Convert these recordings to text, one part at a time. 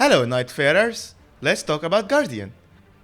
Hello Nightfarers, let's talk about Guardian.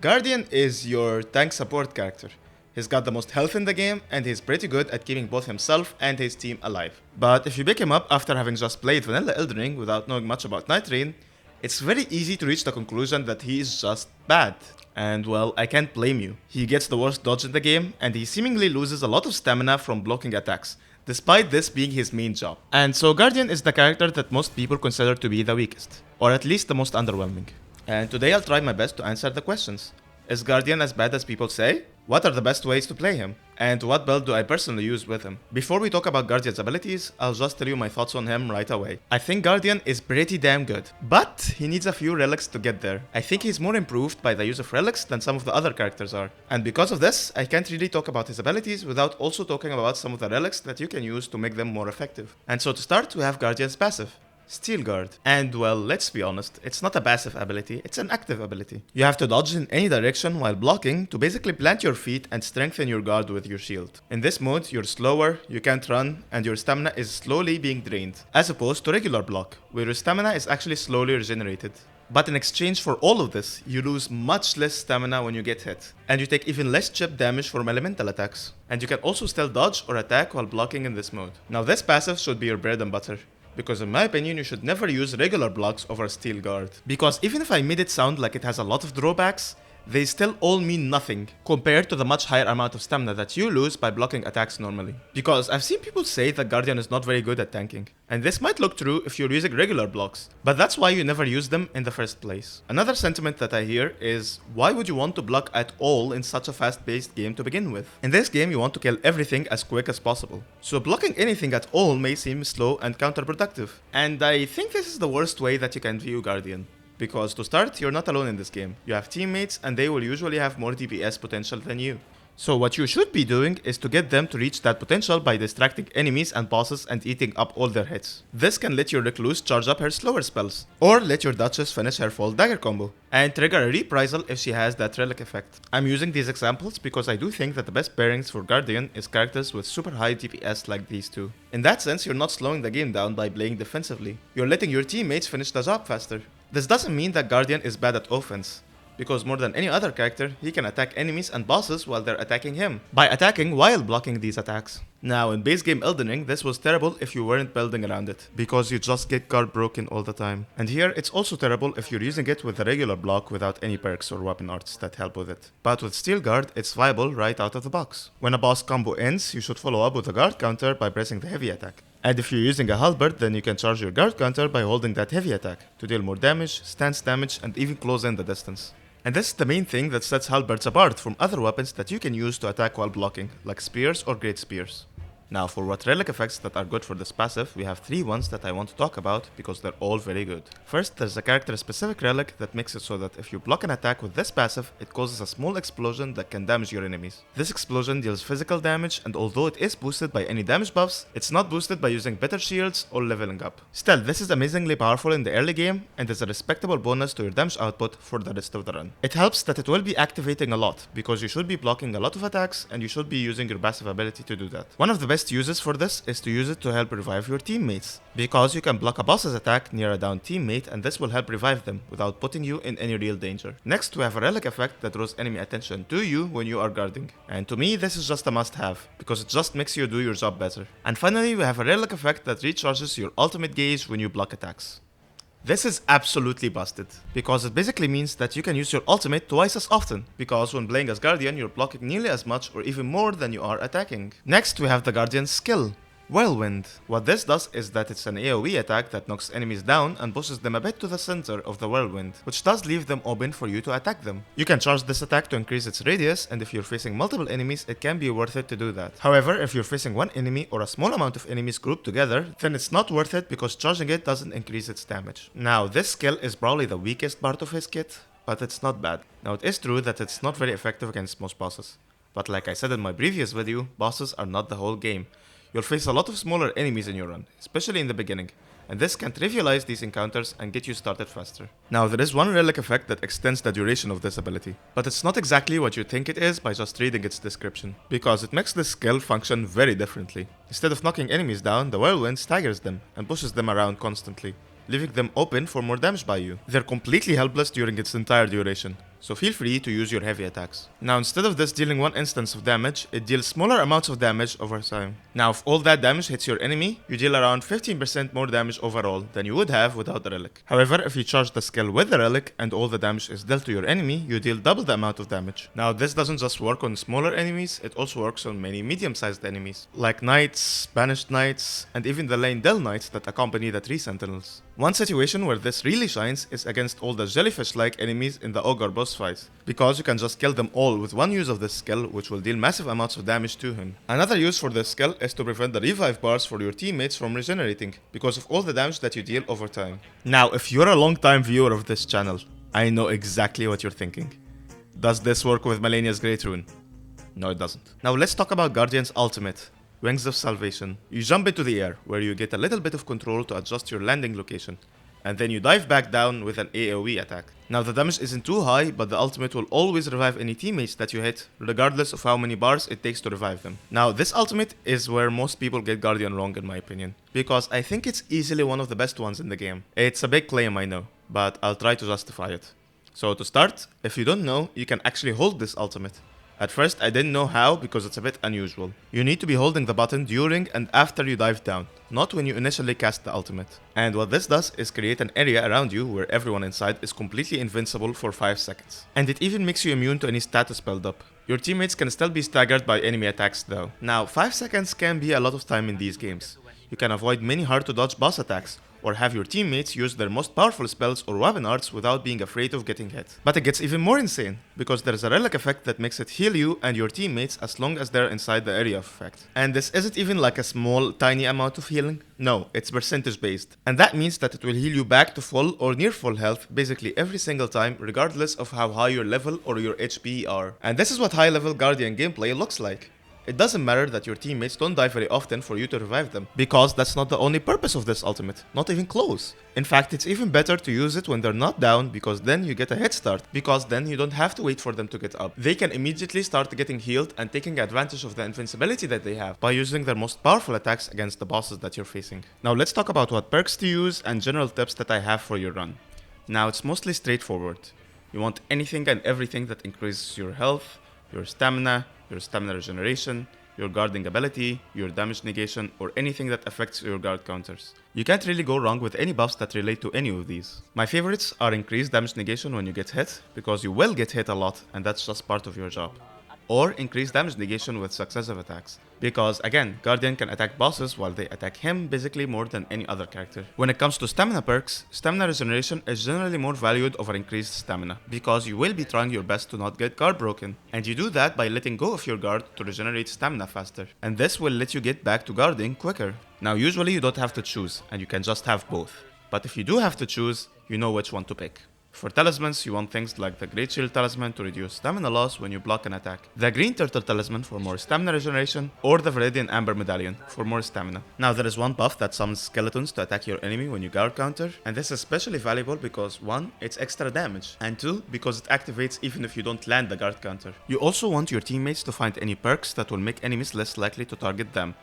Guardian is your tank support character. He's got the most health in the game and he's pretty good at keeping both himself and his team alive. But if you pick him up after having just played vanilla Elden Ring without knowing much about Nightreign, it's very easy to reach the conclusion that he is just bad. And well, I can't blame you. He gets the worst dodge in the game and he seemingly loses a lot of stamina from blocking attacks, despite this being his main job. And so Guardian is the character that most people consider to be the weakest, or at least the most underwhelming. And today I'll try my best to answer the questions. Is Guardian as bad as people say? What are the best ways to play him? And what build do I personally use with him? Before we talk about Guardian's abilities, I'll just tell you my thoughts on him right away. I think Guardian is pretty damn good, but he needs a few relics to get there. I think he's more improved by the use of relics than some of the other characters are. And because of this, I can't really talk about his abilities without also talking about some of the relics that you can use to make them more effective. And so to start, we have Guardian's passive, Steelguard. And well, let's be honest, it's not a passive ability, it's an active ability. You have to dodge in any direction while blocking to basically plant your feet and strengthen your guard with your shield. In this mode, you're slower, you can't run, and your stamina is slowly being drained, as opposed to regular block, where your stamina is actually slowly regenerated. But in exchange for all of this, you lose much less stamina when you get hit, and you take even less chip damage from elemental attacks. And you can also still dodge or attack while blocking in this mode. Now this passive should be your bread and butter, because in my opinion you should never use regular blocks over Steelguard. Because even if I made it sound like it has a lot of drawbacks, they still all mean nothing compared to the much higher amount of stamina that you lose by blocking attacks normally. Because I've seen people say that Guardian is not very good at tanking, and this might look true if you're using regular blocks, but that's why you never use them in the first place. Another sentiment that I hear is, why would you want to block at all in such a fast-paced game to begin with? In this game you want to kill everything as quick as possible, so blocking anything at all may seem slow and counterproductive. And I think this is the worst way that you can view Guardian. Because to start, you're not alone in this game. You have teammates and they will usually have more DPS potential than you. So what you should be doing is to get them to reach that potential by distracting enemies and bosses and eating up all their hits. This can let your Recluse charge up her slower spells, or let your Duchess finish her Fall Dagger combo, and trigger a reprisal if she has that relic effect. I'm using these examples because I do think that the best pairings for Guardian is characters with super high DPS like these two. In that sense, you're not slowing the game down by playing defensively. You're letting your teammates finish the job faster. This doesn't mean that Guardian is bad at offense, because more than any other character, he can attack enemies and bosses while they're attacking him, by attacking while blocking these attacks. Now in base game Elden Ring, this was terrible if you weren't building around it, because you just get guard broken all the time. And here it's also terrible if you're using it with a regular block without any perks or weapon arts that help with it. But with Steelguard, it's viable right out of the box. When a boss combo ends, you should follow up with a guard counter by pressing the heavy attack. And if you're using a halberd, then you can charge your guard counter by holding that heavy attack to deal more damage, stance damage, and even close in the distance. And this is the main thing that sets halberds apart from other weapons that you can use to attack while blocking, like spears or great spears. Now for what relic effects that are good for this passive, we have 3 ones that I want to talk about because they're all very good. First, there's a character specific relic that makes it so that if you block an attack with this passive, it causes a small explosion that can damage your enemies. This explosion deals physical damage, and although it is boosted by any damage buffs, it's not boosted by using better shields or leveling up. Still, this is amazingly powerful in the early game and is a respectable bonus to your damage output for the rest of the run. It helps that it will be activating a lot, because you should be blocking a lot of attacks and you should be using your passive ability to do that. One of the best uses for this is to use it to help revive your teammates, because you can block a boss's attack near a down teammate and this will help revive them without putting you in any real danger. Next, we have a relic effect that draws enemy attention to you when you are guarding, and to me this is just a must have, because it just makes you do your job better. And finally, we have a relic effect that recharges your ultimate gauge when you block attacks. This is absolutely busted, because it basically means that you can use your ultimate twice as often, because when playing as Guardian you're blocking nearly as much or even more than you are attacking. Next we have the Guardian's skill, Whirlwind. What this does is that it's an AoE attack that knocks enemies down and pushes them a bit to the center of the whirlwind, which does leave them open for you to attack them. You can charge this attack to increase its radius, and if you're facing multiple enemies, it can be worth it to do that. However, if you're facing one enemy or a small amount of enemies grouped together, then it's not worth it because charging it doesn't increase its damage. Now, this skill is probably the weakest part of his kit, but it's not bad. Now, it is true that it's not very effective against most bosses, but like I said in my previous video, bosses are not the whole game. You'll face a lot of smaller enemies in your run, especially in the beginning, and this can trivialize these encounters and get you started faster. Now there is one relic effect that extends the duration of this ability, but it's not exactly what you think it is by just reading its description, because it makes this skill function very differently. Instead of knocking enemies down, the whirlwind staggers them and pushes them around constantly. leaving them open for more damage by you. They're completely helpless during its entire duration, so feel free to use your heavy attacks. Now instead of this dealing one instance of damage, it deals smaller amounts of damage over time. Now if all that damage hits your enemy, you deal around 15% more damage overall than you would have without the relic. However, if you charge the skill with the relic and all the damage is dealt to your enemy, you deal double the amount of damage. Now this doesn't just work on smaller enemies, it also works on many medium-sized enemies, like knights, banished knights, and even the lane Del knights that accompany the tree sentinels. One situation where this really shines is against all the jellyfish-like enemies in the ogre boss fight, because you can just kill them all with one use of this skill, which will deal massive amounts of damage to him. Another use for this skill is to prevent the revive bars for your teammates from regenerating, because of all the damage that you deal over time. Now, if you're a long-time viewer of this channel, I know exactly what you're thinking. Does this work with Malenia's Great Rune? No, it doesn't. Now let's talk about Guardian's ultimate, Wings of Salvation. You jump into the air, where you get a little bit of control to adjust your landing location, and then you dive back down with an AoE attack. Now the damage isn't too high, but the ultimate will always revive any teammates that you hit, regardless of how many bars it takes to revive them. Now this ultimate is where most people get Guardian wrong in my opinion, because I think it's easily one of the best ones in the game. It's a big claim, I know, but I'll try to justify it. So to start, if you don't know, you can actually hold this ultimate. At first I didn't know how because it's a bit unusual. You need to be holding the button during and after you dive down, not when you initially cast the ultimate. And what this does is create an area around you where everyone inside is completely invincible for 5 seconds. And it even makes you immune to any status buildup. Your teammates can still be staggered by enemy attacks though. Now 5 seconds can be a lot of time in these games. You can avoid many hard to dodge boss attacks, or have your teammates use their most powerful spells or weapon arts without being afraid of getting hit. But it gets even more insane, because there's a relic effect that makes it heal you and your teammates as long as they're inside the area of effect. And this isn't even like a small, tiny amount of healing. No, it's percentage based. And that means that it will heal you back to full or near full health basically every single time, regardless of how high your level or your HP are. And this is what high level Guardian gameplay looks like. It doesn't matter that your teammates don't die very often for you to revive them, because that's not the only purpose of this ultimate, not even close. In fact, it's even better to use it when they're not down, because then you get a head start, because then you don't have to wait for them to get up. They can immediately start getting healed and taking advantage of the invincibility that they have by using their most powerful attacks against the bosses that you're facing. Now let's talk about what perks to use and general tips that I have for your run. Now it's mostly straightforward. You want anything and everything that increases your health, your stamina regeneration, your guarding ability, your damage negation, or anything that affects your guard counters. You can't really go wrong with any buffs that relate to any of these. My favorites are increased damage negation when you get hit, because you will get hit a lot and that's just part of your job. Or increased damage negation with successive attacks, because again, Guardian can attack bosses while they attack him basically more than any other character. When it comes to stamina perks, stamina regeneration is generally more valued over increased stamina, because you will be trying your best to not get guard broken, and you do that by letting go of your guard to regenerate stamina faster, and this will let you get back to guarding quicker. Now usually you don't have to choose, and you can just have both, but if you do have to choose, you know which one to pick. For talismans, you want things like the Great Shield Talisman to reduce stamina loss when you block an attack, the Green Turtle Talisman for more stamina regeneration, or the Viridian Amber Medallion for more stamina. Now there is one buff that summons skeletons to attack your enemy when you guard counter, and this is especially valuable because 1, it's extra damage, and 2, because it activates even if you don't land the guard counter. You also want your teammates to find any perks that will make enemies less likely to target them,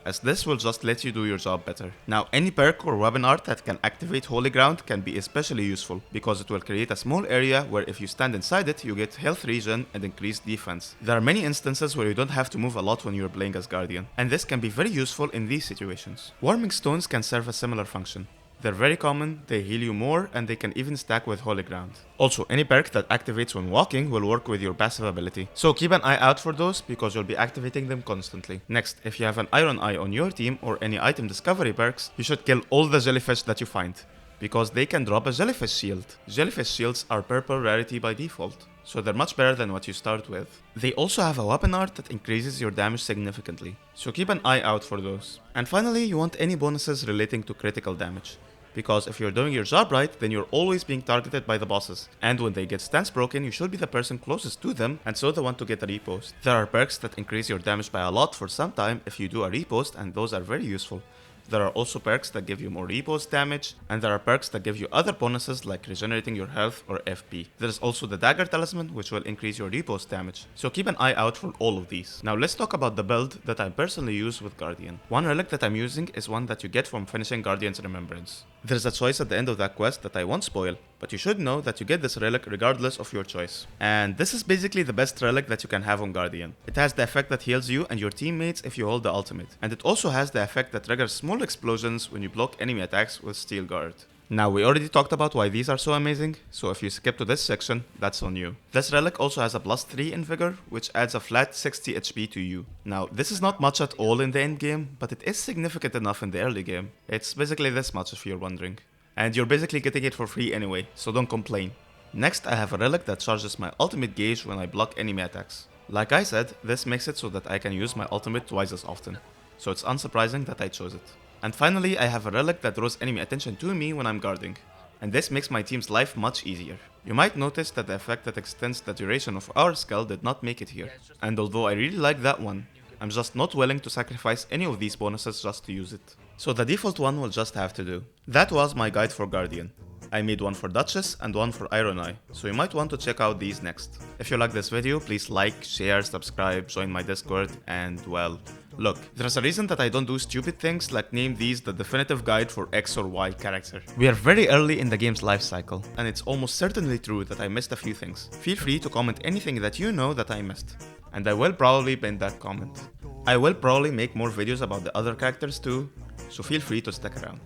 as this will just let you do your job better. Now any perk or weapon art that can activate Holy Ground can be especially useful, because it will create a small area where if you stand inside it, you get health regen and increased defense. There are many instances where you don't have to move a lot when you're playing as Guardian, and this can be very useful in these situations. Warming stones can serve a similar function. They're very common, they heal you more, and they can even stack with Holy Ground. Also, any perk that activates when walking will work with your passive ability, so keep an eye out for those because you'll be activating them constantly. Next, if you have an Iron Eye on your team or any item discovery perks, you should kill all the jellyfish that you find, because they can drop a jellyfish shield. Jellyfish shields are purple rarity by default, so they're much better than what you start with. They also have a weapon art that increases your damage significantly, so keep an eye out for those. And finally, you want any bonuses relating to critical damage, because if you're doing your job right, then you're always being targeted by the bosses, and when they get stance broken, you should be the person closest to them, and so the one to get a repost. There are perks that increase your damage by a lot for some time if you do a repost, and those are very useful, There are also perks that give you more repose damage, and there are perks that give you other bonuses like regenerating your health or FP. There is also the dagger talisman, which will increase your repose damage, so keep an eye out for all of these. Now let's talk about the build that I personally use with Guardian. One relic that I'm using is one that you get from finishing Guardian's Remembrance. There's a choice at the end of that quest that I won't spoil, but you should know that you get this relic regardless of your choice. And this is basically the best relic that you can have on Guardian. It has the effect that heals you and your teammates if you hold the ultimate, and it also has the effect that triggers small explosions when you block enemy attacks with Steelguard. Now, we already talked about why these are so amazing, so if you skip to this section, that's on you. This relic also has a plus 3 in vigor, which adds a flat 60 HP to you. Now, this is not much at all in the end game, but it is significant enough in the early game. It's basically this much if you're wondering. And you're basically getting it for free anyway, so don't complain. Next, I have a relic that charges my ultimate gauge when I block enemy attacks. Like I said, this makes it so that I can use my ultimate twice as often, so it's unsurprising that I chose it. And finally, I have a relic that draws enemy attention to me when I'm guarding, and this makes my team's life much easier. You might notice that the effect that extends the duration of our skill did not make it here, and although I really like that one, I'm just not willing to sacrifice any of these bonuses just to use it. So the default one will just have to do. That was my guide for Guardian. I made one for Duchess and one for Iron Eye, so you might want to check out these next. If you like this video, please like, share, subscribe, join my Discord, and well, look, there's a reason that I don't do stupid things like name these the definitive guide for X or Y character. We are very early in the game's life cycle, and it's almost certainly true that I missed a few things. Feel free to comment anything that you know that I missed, and I will probably pin that comment. I will probably make more videos about the other characters too, so feel free to stick around.